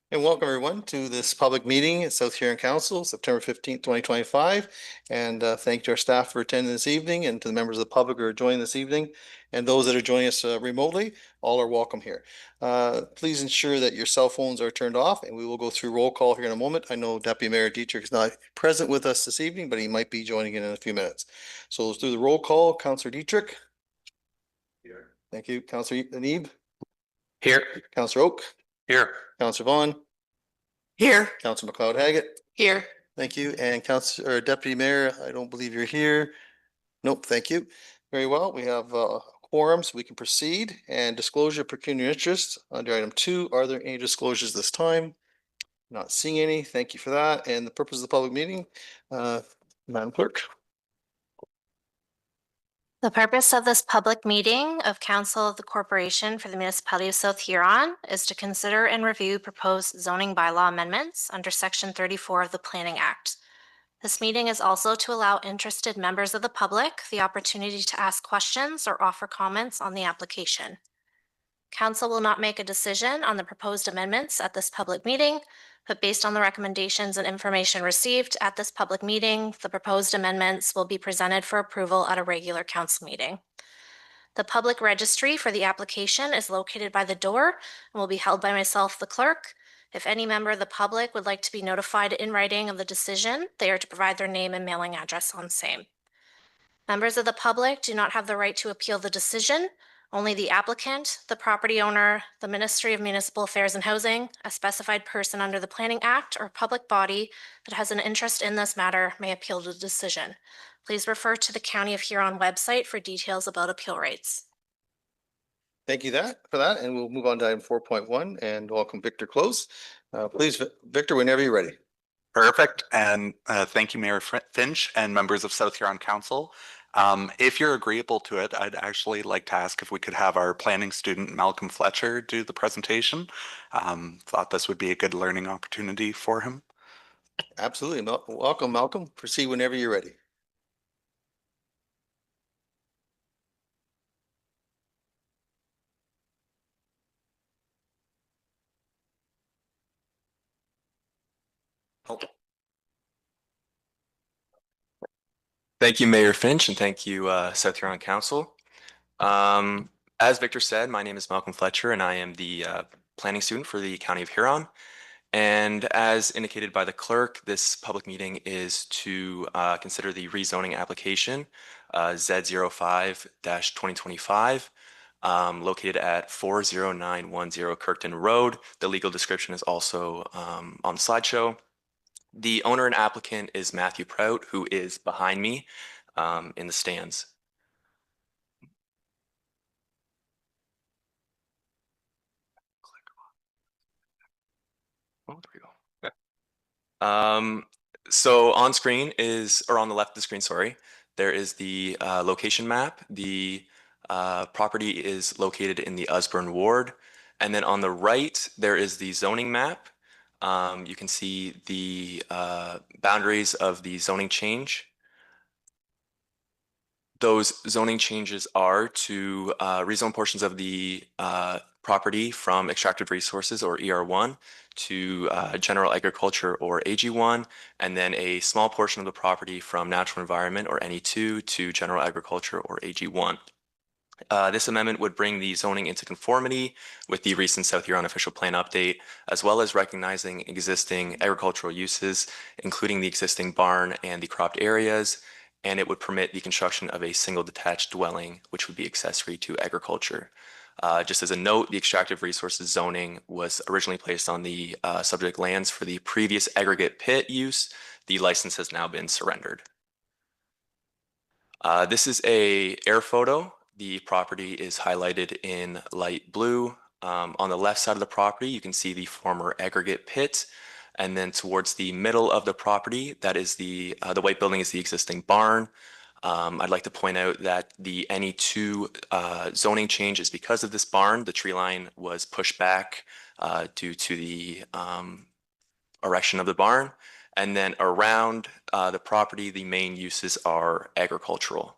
And welcome everyone to this public meeting at South Huron Council, September 15th, 2025. And thank to our staff for attending this evening and to the members of the public who are joining this evening. And those that are joining us remotely, all are welcome here. Please ensure that your cell phones are turned off and we will go through roll call here in a moment. I know Deputy Mayor Dietrich is not present with us this evening, but he might be joining in a few minutes. So let's do the roll call. Councillor Dietrich. Here. Thank you. Councillor Neeb. Here. Councillor Oak. Here. Councillor Vaughn. Here. Councillor McLeod-Haggett. Here. Thank you. And Councillor Deputy Mayor, I don't believe you're here. Nope, thank you. Very well. We have quorum, so we can proceed. And disclosure of pecuniary interest under item 2. Are there any disclosures this time? Not seeing any. Thank you for that. And the purpose of the public meeting, Madam Clerk. The purpose of this public meeting of Council of the Corporation for the Municipality of South Huron is to consider and review proposed zoning bylaw amendments under Section 34 of the Planning Act. This meeting is also to allow interested members of the public the opportunity to ask questions or offer comments on the application. Council will not make a decision on the proposed amendments at this public meeting, but based on the recommendations and information received at this public meeting, the proposed amendments will be presented for approval at a regular council meeting. The public registry for the application is located by the door and will be held by myself, the clerk. If any member of the public would like to be notified in writing of the decision, they are to provide their name and mailing address on same. Members of the public do not have the right to appeal the decision. Only the applicant, the property owner, the Ministry of Municipal Affairs and Housing, a specified person under the Planning Act, or public body that has an interest in this matter may appeal the decision. Please refer to the County of Huron website for details about appeal rights. Thank you for that. And we'll move on to item 4.1 and welcome Victor Close. Please, Victor, whenever you're ready. Perfect. And thank you, Mayor Finch and members of South Huron Council. If you're agreeable to it, I'd actually like to ask if we could have our planning student, Malcolm Fletcher, do the presentation. Thought this would be a good learning opportunity for him. Absolutely. Welcome, Malcolm. Proceed whenever you're ready. Thank you, Mayor Finch, and thank you, South Huron Council. As Victor said, my name is Malcolm Fletcher, and I am the planning student for the County of Huron. And as indicated by the clerk, this public meeting is to consider the rezoning application Z05-2025, located at 40910 Kirkton Road. The legal description is also on the slideshow. The owner and applicant is Matthew Prout, who is behind me in the stands. Oh, there we go. So on screen is, or on the left of the screen, sorry, there is the location map. The property is located in the Usborne Ward. And then on the right, there is the zoning map. You can see the boundaries of the zoning change. Those zoning changes are to rezone portions of the property from extractive resources or ER1 to general agriculture or AG1, and then a small portion of the property from natural environment or NE2 to general agriculture or AG1. This amendment would bring the zoning into conformity with the recent South Huron official plan update, as well as recognizing existing agricultural uses, including the existing barn and the cropped areas, and it would permit the construction of a single detached dwelling, which would be accessory to agriculture. Just as a note, the extractive resources zoning was originally placed on the subject lands for the previous aggregate pit use. The license has now been surrendered. This is an air photo. The property is highlighted in light blue. On the left side of the property, you can see the former aggregate pit. And then towards the middle of the property, that is the white building is the existing barn. I'd like to point out that the NE2 zoning change is because of this barn. The tree line was pushed back due to the erection of the barn. And then around the property, the main uses are agricultural.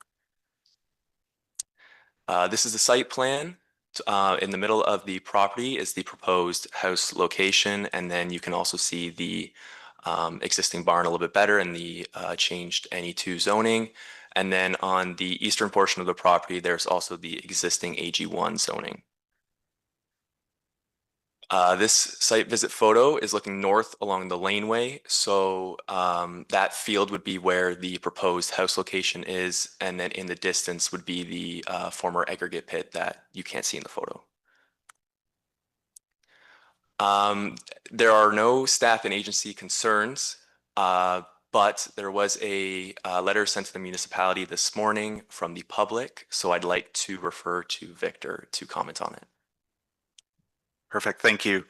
This is the site plan. In the middle of the property is the proposed house location, and then you can also see the existing barn a little bit better and the changed NE2 zoning. And then on the eastern portion of the property, there's also the existing AG1 zoning. This site visit photo is looking north along the laneway. So that field would be where the proposed house location is. And then in the distance would be the former aggregate pit that you can't see in the photo. There are no staff and agency concerns, but there was a letter sent to the municipality this morning from the public. So I'd like to refer to Victor to comment on it. Perfect. Thank you.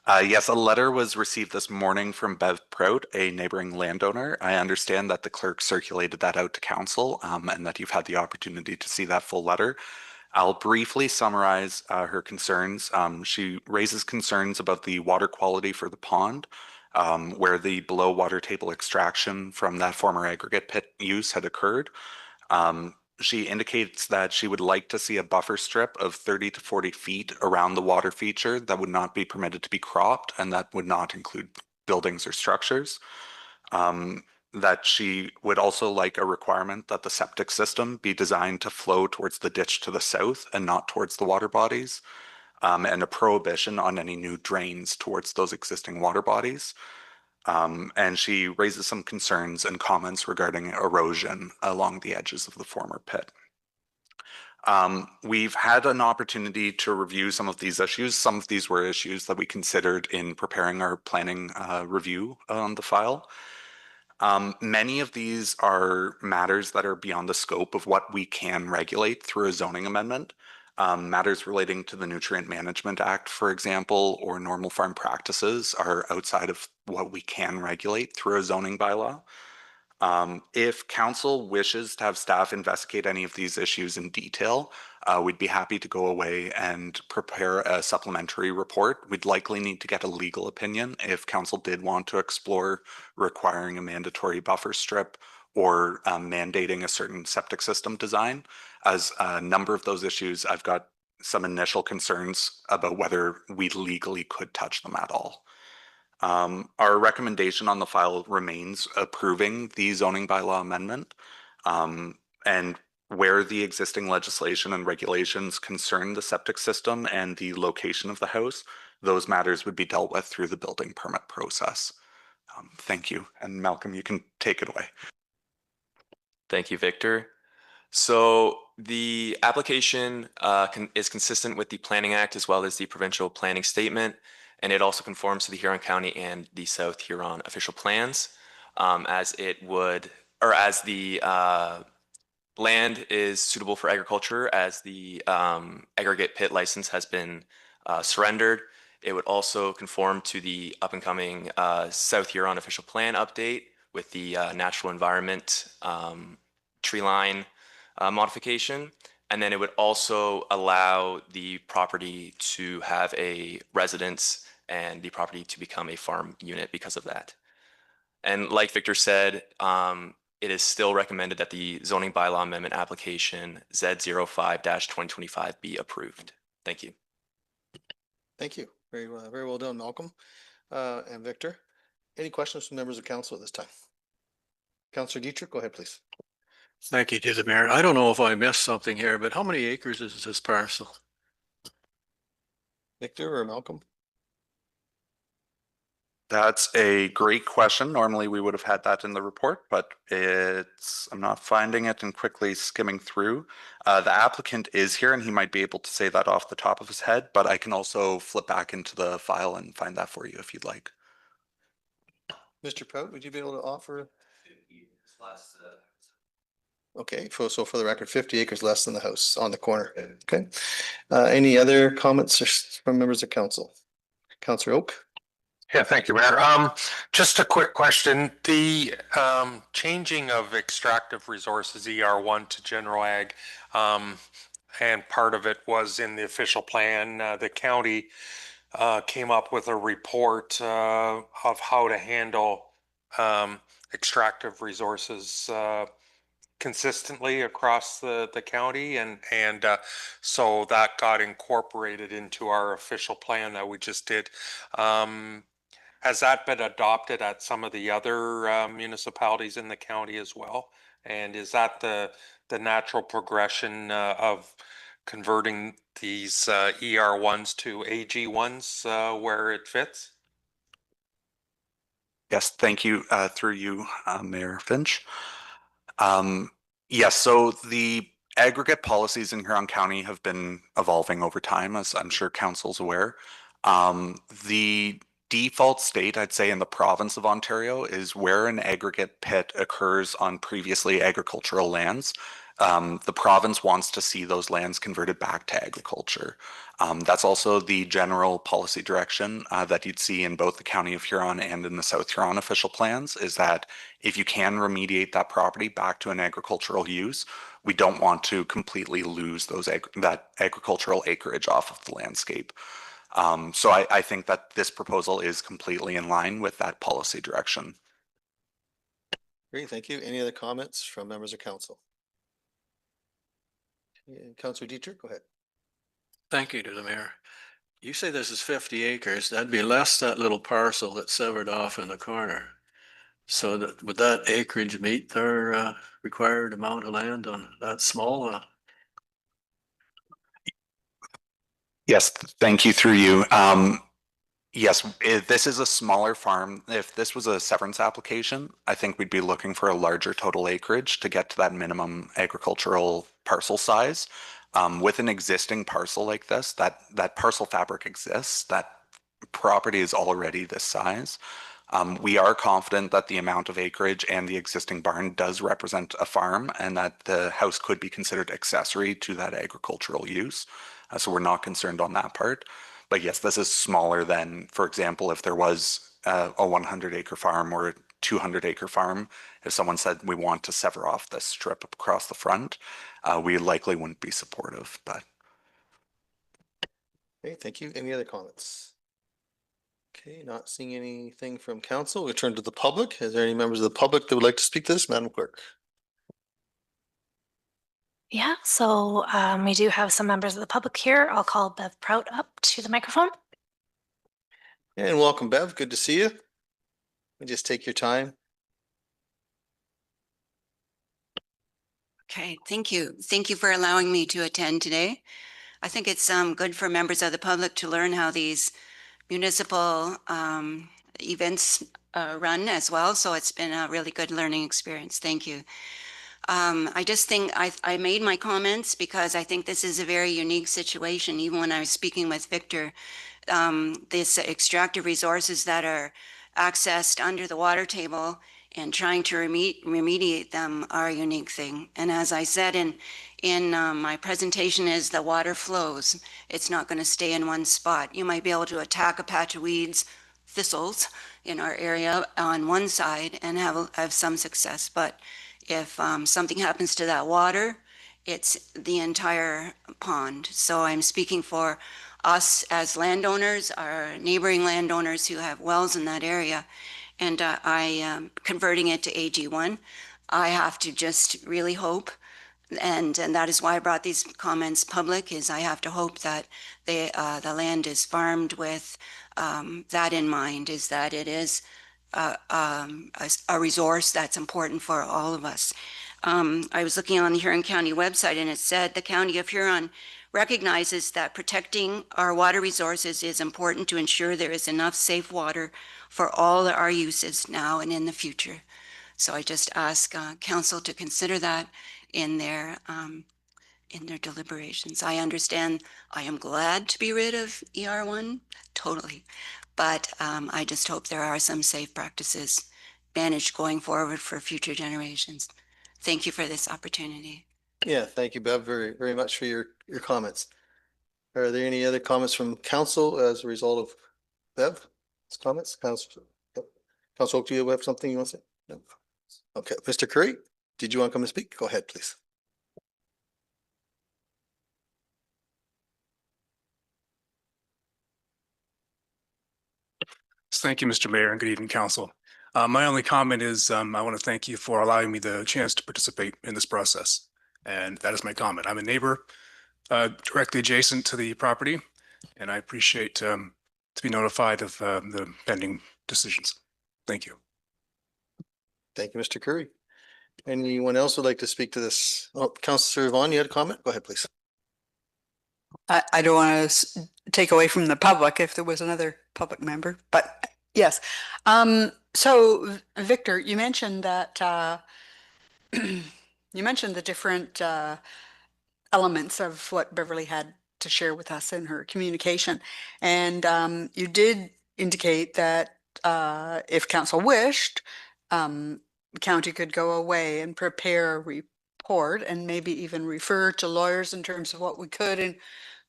Yes, a letter was received this morning from Bev Prout, a neighboring landowner. I understand that the clerk circulated that out to council and that you've had the opportunity to see that full letter. I'll briefly summarize her concerns. She raises concerns about the water quality for the pond, where the below water table extraction from that former aggregate pit use had occurred. She indicates that she would like to see a buffer strip of 30 to 40 feet around the water feature that would not be permitted to be cropped, and that would not include buildings or structures. That she would also like a requirement that the septic system be designed to flow towards the ditch to the south and not towards the water bodies, and a prohibition on any new drains towards those existing water bodies. And she raises some concerns and comments regarding erosion along the edges of the former pit. We've had an opportunity to review some of these issues. Some of these were issues that we considered in preparing our planning review on the file. Many of these are matters that are beyond the scope of what we can regulate through a zoning amendment. Matters relating to the Nutrient Management Act, for example, or normal farm practices are outside of what we can regulate through a zoning bylaw. If council wishes to have staff investigate any of these issues in detail, we'd be happy to go away and prepare a supplementary report. We'd likely need to get a legal opinion if council did want to explore requiring a mandatory buffer strip or mandating a certain septic system design. As a number of those issues, I've got some initial concerns about whether we legally could touch them at all. Our recommendation on the file remains approving the zoning bylaw amendment. And where the existing legislation and regulations concern the septic system and the location of the house, those matters would be dealt with through the building permit process. Thank you. And Malcolm, you can take it away. Thank you, Victor. So the application is consistent with the Planning Act as well as the provincial planning statement, and it also conforms to the Huron County and the South Huron official plans, as the land is suitable for agriculture, as the aggregate pit license has been surrendered. It would also conform to the up and coming South Huron official plan update with the natural environment tree line modification. And then it would also allow the property to have a residence and the property to become a farm unit because of that. And like Victor said, it is still recommended that the zoning bylaw amendment application Z05-2025 be approved. Thank you. Thank you. Very well done, Malcolm and Victor. Any questions from members of council at this time? Councillor Dietrich, go ahead, please. Thank you to the mayor. I don't know if I missed something here, but how many acres is this parcel? Victor or Malcolm? That's a great question. Normally we would have had that in the report, but I'm not finding it and quickly skimming through. The applicant is here and he might be able to say that off the top of his head, but I can also flip back into the file and find that for you if you'd like. Mr. Prout, would you be able to offer? Okay, so for the record, 50 acres less than the house on the corner. Okay. Any other comments from members of council? Councillor Oak? Yeah, thank you, Mayor. Just a quick question. The changing of extractive resources ER1 to general ag, and part of it was in the official plan. The county came up with a report of how to handle extractive resources consistently across the county, and so that got incorporated into our official plan that we just did. Has that been adopted at some of the other municipalities in the county as well? And is that the natural progression of converting these ER1s to AG1s where it fits? Yes, thank you, through you, Mayor Finch. Yes, so the aggregate policies in Huron County have been evolving over time, as I'm sure council's aware. The default state, I'd say, in the province of Ontario is where an aggregate pit occurs on previously agricultural lands. The province wants to see those lands converted back to agriculture. That's also the general policy direction that you'd see in both the County of Huron and in the South Huron official plans, is that if you can remediate that property back to an agricultural use, we don't want to completely lose that agricultural acreage off of the landscape. So I think that this proposal is completely in line with that policy direction. Great, thank you. Any other comments from members of council? Councillor Dietrich, go ahead. Thank you to the mayor. You say this is 50 acres. That'd be less that little parcel that's severed off in the corner. So that, would that acreage meet their required amount of land on that small? Yes, thank you through you. Yes, this is a smaller farm. If this was a severance application, I think we'd be looking for a larger total acreage to get to that minimum agricultural parcel size. With an existing parcel like this, that parcel fabric exists, that property is already this size. We are confident that the amount of acreage and the existing barn does represent a farm and that the house could be considered accessory to that agricultural use. So we're not concerned on that part. But yes, this is smaller than, for example, if there was a 100-acre farm or a 200-acre farm. If someone said we want to sever off this strip across the front, we likely wouldn't be supportive. But Okay, thank you. Any other comments? Okay, not seeing anything from council. We turn to the public. Is there any members of the public that would like to speak to this, Madam Clerk? Yeah, so we do have some members of the public here. I'll call Bev Prout up to the microphone. And welcome, Bev. Good to see you. Just take your time. Okay, thank you. Thank you for allowing me to attend today. I think it's good for members of the public to learn how these municipal events run as well. So it's been a really good learning experience. Thank you. I just think I made my comments because I think this is a very unique situation. Even when I was speaking with Victor, this extractive resources that are accessed under the water table and trying to remediate them are a unique thing. And as I said in my presentation, is the water flows. It's not going to stay in one spot. You might be able to attack a patch of weeds, thistles in our area on one side and have some success. But if something happens to that water, it's the entire pond. So I'm speaking for us as landowners, our neighboring landowners who have wells in that area, and I am converting it to AG1. I have to just really hope, and that is why I brought these comments public, is I have to hope that the land is farmed with that in mind, is that it is a resource that's important for all of us. I was looking on the Huron County website and it said the County of Huron recognizes that protecting our water resources is important to ensure there is enough safe water for all our uses now and in the future. So I just ask council to consider that in their deliberations. I understand I am glad to be rid of ER1, totally. But I just hope there are some safe practices managed going forward for future generations. Thank you for this opportunity. Yeah, thank you, Bev, very, very much for your comments. Are there any other comments from council as a result of Bev's comments? Council Oak, do you have something you want to say? No. Okay, Mr. Curry, did you want to come and speak? Go ahead, please. Thank you, Mr. Mayor, and good evening, council. My only comment is I want to thank you for allowing me the chance to participate in this process. And that is my comment. I'm a neighbor directly adjacent to the property, and I appreciate to be notified of the pending decisions. Thank you. Thank you, Mr. Curry. Anyone else would like to speak to this? Oh, Councillor Vaughn, you had a comment? Go ahead, please. I don't want to take away from the public if there was another public member, but yes. So Victor, you mentioned that you mentioned the different elements of what Beverly had to share with us in her communication. And you did indicate that if council wished, the county could go away and prepare a report and maybe even refer to lawyers in terms of what we could and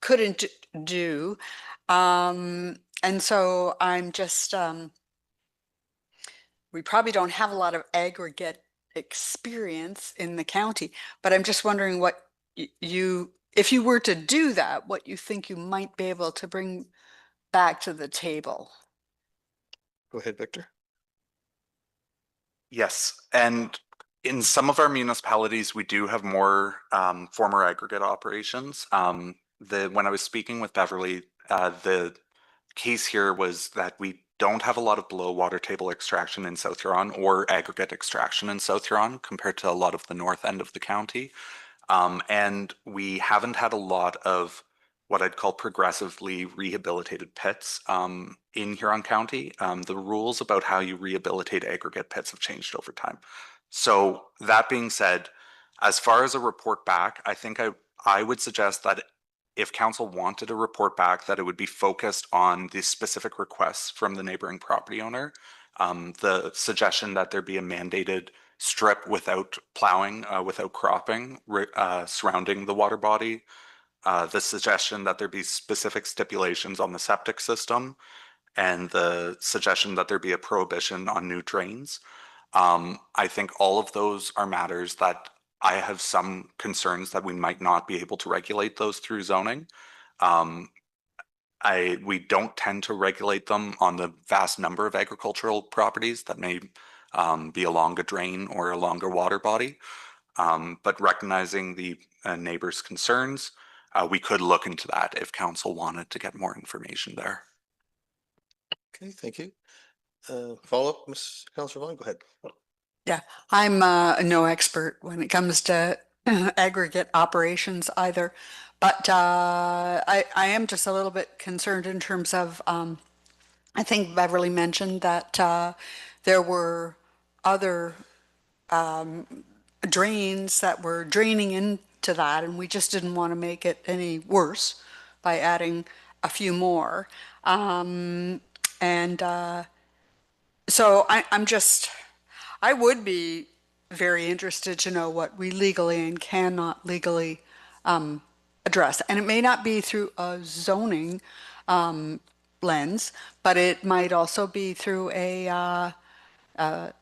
couldn't do. And so I'm just, we probably don't have a lot of aggregate experience in the county, but I'm just wondering what you, if you were to do that, what you think you might be able to bring back to the table. Go ahead, Victor. Yes, and in some of our municipalities, we do have more former aggregate operations. When I was speaking with Beverly, the case here was that we don't have a lot of below water table extraction in South Huron or aggregate extraction in South Huron compared to a lot of the north end of the county. And we haven't had a lot of what I'd call progressively rehabilitated pits in Huron County. The rules about how you rehabilitate aggregate pits have changed over time. So that being said, as far as a report back, I think I would suggest that if council wanted a report back, that it would be focused on the specific requests from the neighboring property owner. The suggestion that there be a mandated strip without plowing, without cropping surrounding the water body. The suggestion that there be specific stipulations on the septic system, and the suggestion that there be a prohibition on new drains. I think all of those are matters that I have some concerns that we might not be able to regulate those through zoning. We don't tend to regulate them on the vast number of agricultural properties that may be along a drain or along a water body. But recognizing the neighbors' concerns, we could look into that if council wanted to get more information there. Okay, thank you. Follow up, Ms. Councillor Vaughn, go ahead. Yeah, I'm no expert when it comes to aggregate operations either, but I am just a little bit concerned in terms of, I think Beverly mentioned that there were other drains that were draining into that, and we just didn't want to make it any worse by adding a few more. So I would be very interested to know what we legally and cannot legally address. And it may not be through a zoning lens, but it might also be through a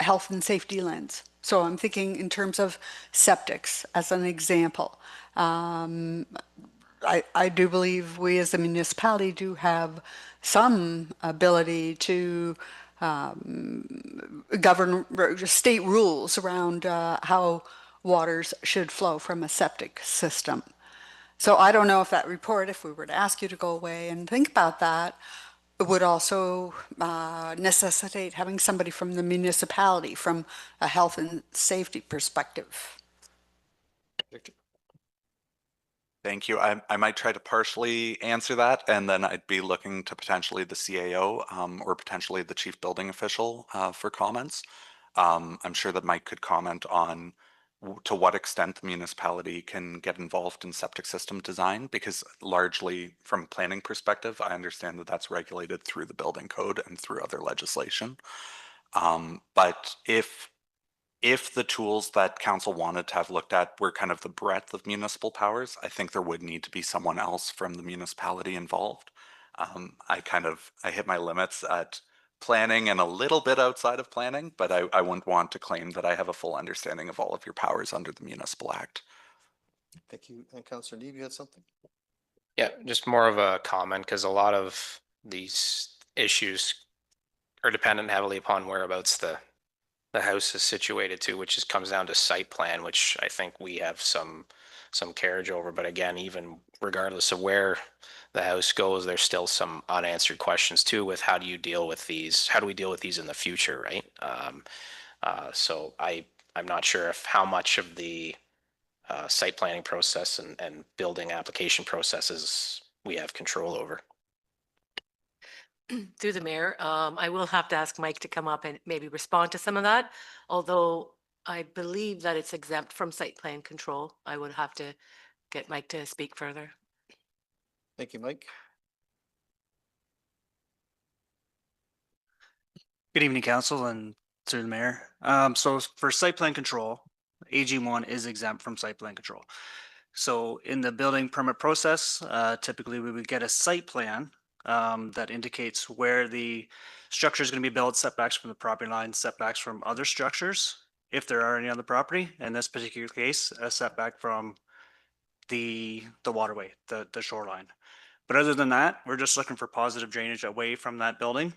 health and safety lens. So I'm thinking in terms of septics as an example. I do believe we as a municipality do have some ability to govern state rules around how waters should flow from a septic system. So I don't know if that report, if we were to ask you to go away and think about that, it would also necessitate having somebody from the municipality from a health and safety perspective. Victor. Thank you. I might try to partially answer that, and then I'd be looking to potentially the CAO or potentially the chief building official for comments. I'm sure that Mike could comment on to what extent the municipality can get involved in septic system design, because largely from a planning perspective, I understand that that's regulated through the building code and through other legislation. But if the tools that council wanted to have looked at were kind of the breadth of municipal powers, I think there would need to be someone else from the municipality involved. I hit my limits at planning and a little bit outside of planning, but I wouldn't want to claim that I have a full understanding of all of your powers under the Municipal Act. Thank you. And Councillor Neave, you had something? Yeah, just more of a comment, because a lot of these issues are dependent heavily upon whereabouts the the house is situated to, which just comes down to site plan, which I think we have some carriage over. But again, even regardless of where the house goes, there's still some unanswered questions too with how do you deal with these? How do we deal with these in the future, right? So I'm not sure if how much of the site planning process and building application processes we have control over. Through the mayor, I will have to ask Mike to come up and maybe respond to some of that. Although I believe that it's exempt from site plan control. I would have to get Mike to speak further. Thank you, Mike. Good evening, council and through the mayor. So for site plan control, AG1 is exempt from site plan control. So in the building permit process, typically we would get a site plan that indicates where the structure is going to be built, setbacks from the property line, setbacks from other structures, if there are any on the property. In this particular case, a setback from the waterway, the shoreline. But other than that, we're just looking for positive drainage away from that building.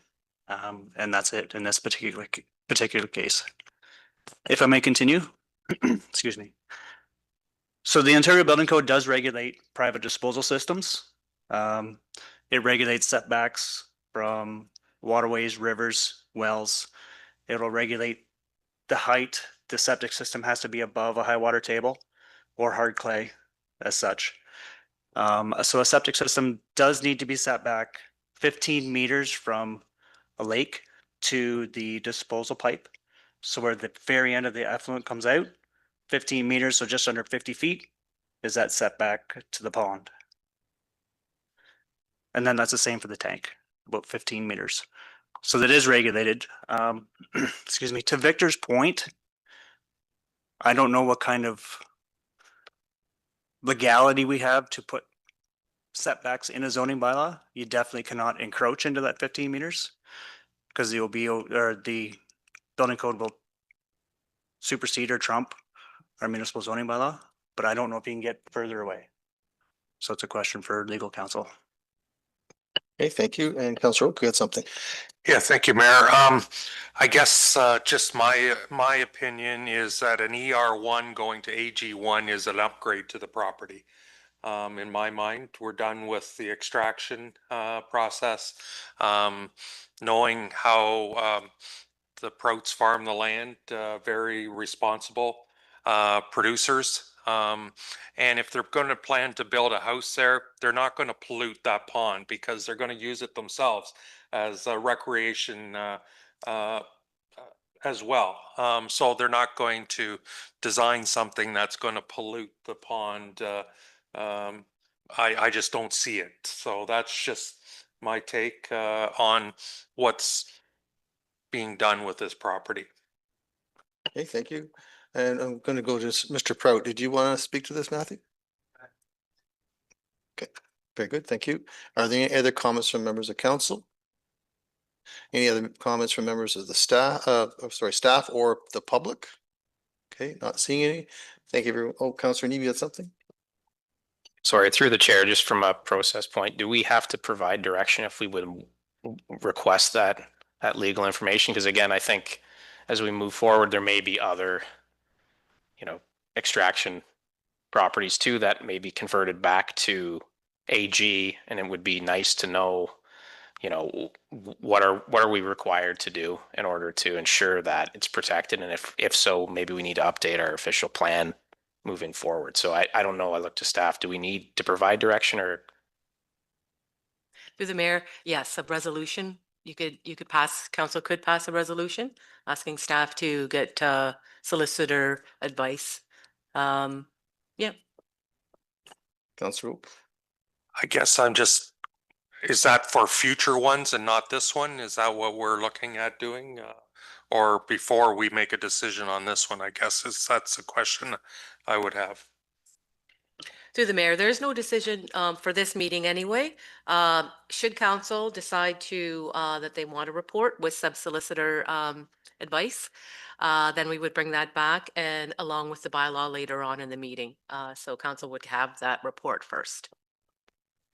And that's it in this particular case. If I may continue, excuse me. So the Ontario Building Code does regulate private disposal systems. It regulates setbacks from waterways, rivers, wells. It'll regulate the height. The septic system has to be above a high water table or hard clay as such. So a septic system does need to be set back 15 meters from a lake to the disposal pipe. So where the very end of the effluent comes out, 15 meters, so just under 50 feet, is that setback to the pond. And then that's the same for the tank, about 15 meters. So that is regulated. Excuse me, to Victor's point, I don't know what kind of legality we have to put setbacks in a zoning bylaw. You definitely cannot encroach into that 15 meters because the building code will supersede or trump our municipal zoning bylaw, but I don't know if you can get further away. So it's a question for legal counsel. Okay, thank you. And Councillor Oak, you had something. Yeah, thank you, Mayor. I guess just my opinion is that an ER1 going to AG1 is an upgrade to the property. In my mind, we're done with the extraction process. Knowing how the Prouts farm the land, very responsible producers. And if they're going to plan to build a house there, they're not going to pollute that pond because they're going to use it themselves as a recreation as well. So they're not going to design something that's going to pollute the pond. I just don't see it. So that's just my take on what's being done with this property. Okay, thank you. And I'm going to go to Mr. Prout. Did you want to speak to this, Matthew? Okay, very good. Thank you. Are there any other comments from members of council? Any other comments from members of the staff, staff or the public? Okay, not seeing any. Thank you, everyone. Oh, Councillor Neebe, you had something? Sorry, through the chair, just from a process point, do we have to provide direction if we would request that legal information? Because again, I think as we move forward, there may be other, extraction properties too that may be converted back to AG, and it would be nice to know, what are we required to do in order to ensure that it's protected, and if so, maybe we need to update our official plan moving forward. So I don't know. I look to staff. Do we need to provide direction or? Through the mayor, yes, a resolution. Council could pass a resolution asking staff to get solicitor advice. Yeah. Councillor Oak. I guess is that for future ones and not this one? Is that what we're looking at doing? Or before we make a decision on this one, I guess that's a question I would have. Through the mayor, there is no decision for this meeting anyway. Should council decide to that they want to report with sub-solicitor advice, then we would bring that back and along with the bylaw later on in the meeting. So council would have that report first.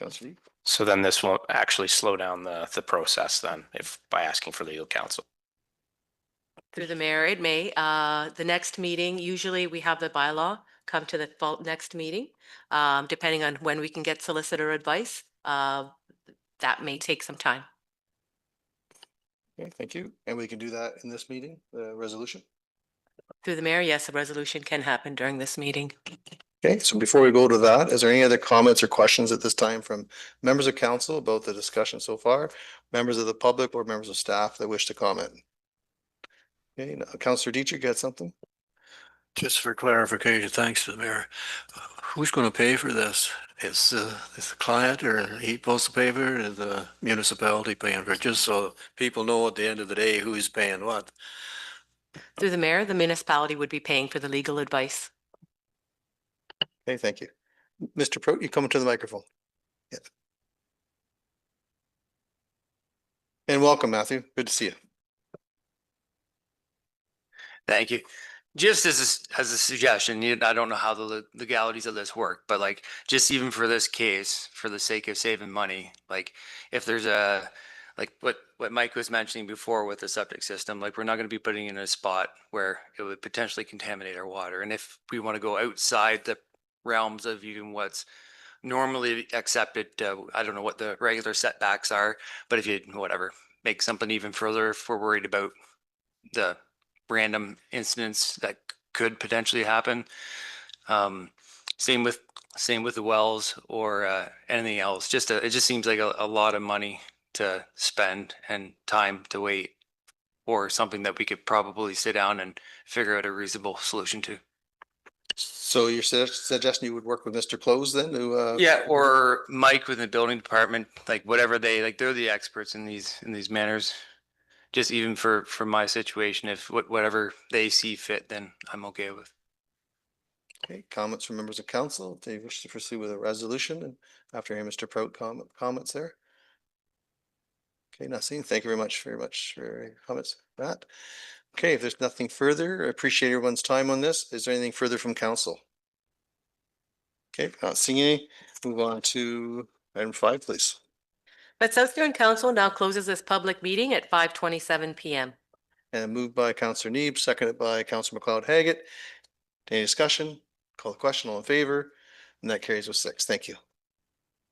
Councillor Neebe. So then this won't actually slow down the process then, if by asking for legal counsel. Through the mayor, it may. The next meeting, usually we have the bylaw come to the next meeting. Depending on when we can get solicitor advice, that may take some time. Okay, thank you. And we can do that in this meeting, the resolution. Through the mayor, yes, a resolution can happen during this meeting. Okay, so before we go to that, is there any other comments or questions at this time from members of council about the discussion so far? Members of the public or members of staff that wish to comment? Okay, now, Councillor Dietrich, you got something? Just for clarification, thanks to the mayor. Who's going to pay for this? Is the client or he supposed to pay for it or the municipality paying for it? Just so people know at the end of the day who's paying what. Through the mayor, the municipality would be paying for the legal advice. Okay, thank you. Mr. Prote, you come to the microphone. Yeah. And welcome, Matthew. Good to see you. Thank you. Just as a suggestion, I don't know how the legalities of this work, but like just even for this case, for the sake of saving money, like if there's a like what Mike was mentioning before with the septic system, like we're not going to be putting in a spot where it would potentially contaminate our water. And if we want to go outside the realms of even what's normally accepted, I don't know what the regular setbacks are, but if you whatever make something even further, if we're worried about the random incidents that could potentially happen. Same with the wells or anything else. It just seems like a lot of money to spend and time to wait for something that we could probably sit down and figure out a reasonable solution to. So you're suggesting you would work with Mr. Close then to Yeah, or Mike with the building department, like whatever they're the experts in these manners. Just even for my situation, if whatever they see fit, then I'm okay with. Okay, comments from members of council. They wish to pursue with a resolution and after hearing Mr. Prote comments there. Okay, nothing. Thank you very much for your comments, Matt. Okay, if there's nothing further, I appreciate everyone's time on this. Is there anything further from council? Okay, not seeing any. Move on to item 5, please. But South Huron Council now closes this public meeting at 5:27 p.m. And moved by Councillor Neeb, seconded by Councillor McLeod Haggett. Any discussion? Call the question. All in favor? And that carries with 6. Thank you.